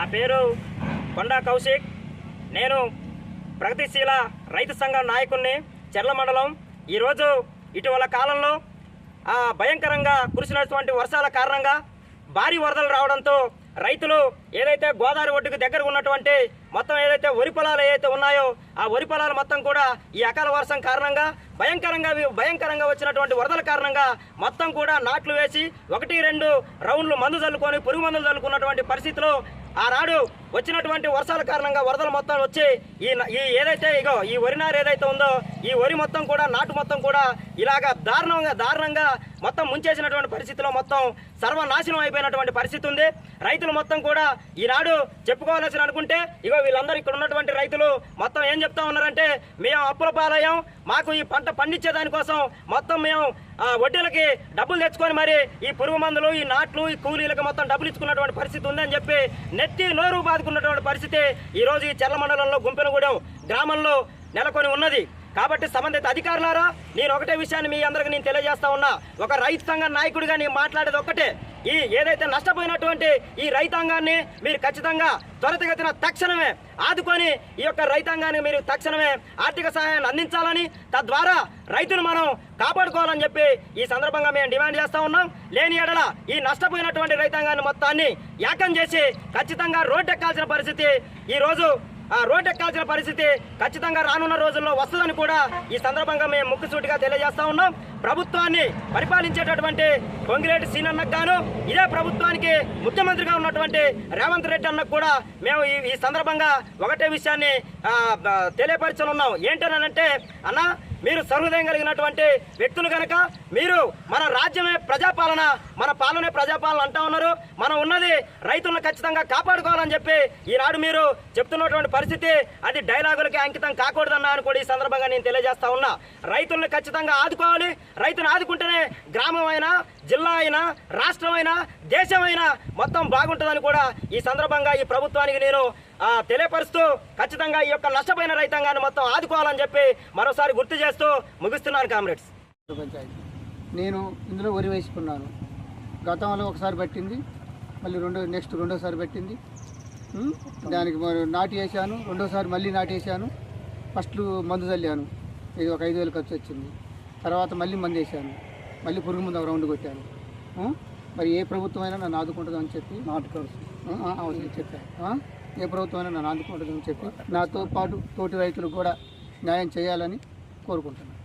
నా పేరు కొండా కౌశిక్. నేను ప్రగతిశీల రైతు సంఘం నాయకుడిని, చెర్ల మండలం. ఈరోజు ఇటీవల కాలంలో భయంకరంగా కురిసినటువంటి వర్షాల కారణంగా భారీ వరదలు రావడంతో రైతులు ఏదైతే గోదావరి ఒడ్డుకు దగ్గర ఉన్నటువంటి మొత్తం ఏదైతే వరి పొలాలు ఏదైతే ఉన్నాయో ఆ వరి పొలాలు మొత్తం కూడా ఈ అకాల వర్షం కారణంగా భయంకరంగా వచ్చినటువంటి వరదల కారణంగా మొత్తం కూడా నాట్లు వేసి 1-2 రౌండ్లు మందు చల్లుకొని పురుగు మందులు చల్లుకున్నటువంటి పరిస్థితిలో ఆనాడు వచ్చినటువంటి వర్షాల కారణంగా వరదలు మొత్తం వచ్చి ఈ ఏదైతే ఈ వరి నారు ఏదైతే ఉందో ఈ వరి మొత్తం కూడా నాటు మొత్తం కూడా ఇలాగా దారుణంగా మొత్తం ముంచేసినటువంటి పరిస్థితిలో మొత్తం సర్వనాశనం అయిపోయినటువంటి పరిస్థితి ఉంది. రైతులు మొత్తం కూడా ఈనాడు చెప్పుకోవాల్సి అనుకుంటే వీళ్ళందరూ ఇక్కడ ఉన్నటువంటి రైతులు మొత్తం ఏం చెప్తా ఉన్నారంటే, మేము అప్పుల పాలయ్యాం, మాకు ఈ పంట పండించే దానికోసం మొత్తం మేము వడ్డీలకి డబ్బులు తెచ్చుకొని మరి ఈ పురుగు మందులు, ఈ నాట్లు, ఈ కూలీలకు మొత్తం డబ్బులు ఇచ్చుకున్నటువంటి పరిస్థితి ఉందని చెప్పి నెత్తి నోరు బాదుకున్నటువంటి పరిస్థితి ఈరోజు ఈ చెర్ల మండలంలో గుంపెనగూడెం గ్రామంలో నెలకొని ఉన్నది. కాబట్టి సంబంధిత అధికారులారా, నేను ఒకటే విషయాన్ని మీ అందరికీ నేను తెలియజేస్తా ఉన్నా. ఒక రైతు సంఘ నాయకుడిగా నేను మాట్లాడేది ఒక్కటే, ఈ ఏదైతే నష్టపోయినటువంటి ఈ రైతాంగాన్ని మీరు ఖచ్చితంగా త్వరితగతిన తక్షణమే ఆదుకొని ఈ యొక్క రైతాంగానికి మీరు తక్షణమే ఆర్థిక సహాయాన్ని అందించాలని, తద్వారా రైతులు మనం కాపాడుకోవాలని చెప్పి ఈ సందర్భంగా మేము డిమాండ్ చేస్తూ ఉన్నాం. లేని ఎడల ఈ నష్టపోయినటువంటి రైతాంగాన్ని మొత్తాన్ని ఏకం చేసి ఖచ్చితంగా రోడ్డెక్కాల్సిన పరిస్థితి రోడ్డెక్కాల్సిన పరిస్థితి ఖచ్చితంగా రానున్న రోజుల్లో వస్తుందని కూడా ఈ సందర్భంగా మేము ముక్కుసూటిగా తెలియజేస్తా ఉన్నాం. ప్రభుత్వాన్ని పరిపాలించేటటువంటి పొంగిరెడ్డి సీనన్నకు గాను, ఇదే ప్రభుత్వానికి ముఖ్యమంత్రిగా ఉన్నటువంటి రేవంత్ రెడ్డి అన్నకు కూడా మేము ఈ సందర్భంగా ఒకటే విషయాన్ని తెలియపరచనున్నాం. ఏంటనంటే, అన్న మీరు సహృదయం కలిగినటువంటి వ్యక్తులు కనుక మీరు మన రాజ్యమే ప్రజాపాలన, మన పాలనే ప్రజాపాలన అంటా ఉన్నారు. మనం ఉన్నది రైతులను ఖచ్చితంగా కాపాడుకోవాలని చెప్పి ఈనాడు మీరు చెప్తున్నటువంటి పరిస్థితి అది డైలాగులకి అంకితం కాకూడదన్నా అని కూడా ఈ సందర్భంగా నేను తెలియజేస్తా ఉన్నా. రైతులను ఖచ్చితంగా ఆదుకోవాలి. రైతును ఆదుకుంటేనే గ్రామం అయినా, జిల్లా అయినా, రాష్ట్రం అయినా, దేశం అయినా మొత్తం బాగుంటుందని కూడా ఈ సందర్భంగా ఈ ప్రభుత్వానికి నేను తెలియపరుస్తూ ఖచ్చితంగా ఈ యొక్క నష్టపోయిన రైతాంగాన్ని మొత్తం ఆదుకోవాలని చెప్పి మరోసారి గుర్తు చేస్తూ ముగిస్తున్నాను కామ్రేడ్స్. నేను ఇందులో వరి వేసుకున్నాను. గతంలో ఒకసారి పట్టింది, మళ్ళీ రెండోసారి పట్టింది. దానికి నాటు వేసాను, రెండోసారి మళ్ళీ నాటు వేసాను. ఫస్ట్ మందు చల్లాను, ఇది ఒక 5,000 ఖర్చు వచ్చింది. తర్వాత మళ్ళీ మందు వేసాను, మళ్ళీ పురుగు మందు రౌండ్ కొట్టాను. మరి ఏ ప్రభుత్వమైనా నన్ను ఆదుకుంటుందని చెప్పి చెప్పాను. ఏ ప్రభుత్వమైనా నన్ను ఆదుకుంటుందని చెప్పి నాతో పాటు తోటి రైతులకు కూడా న్యాయం చేయాలని కోరుకుంటున్నాను.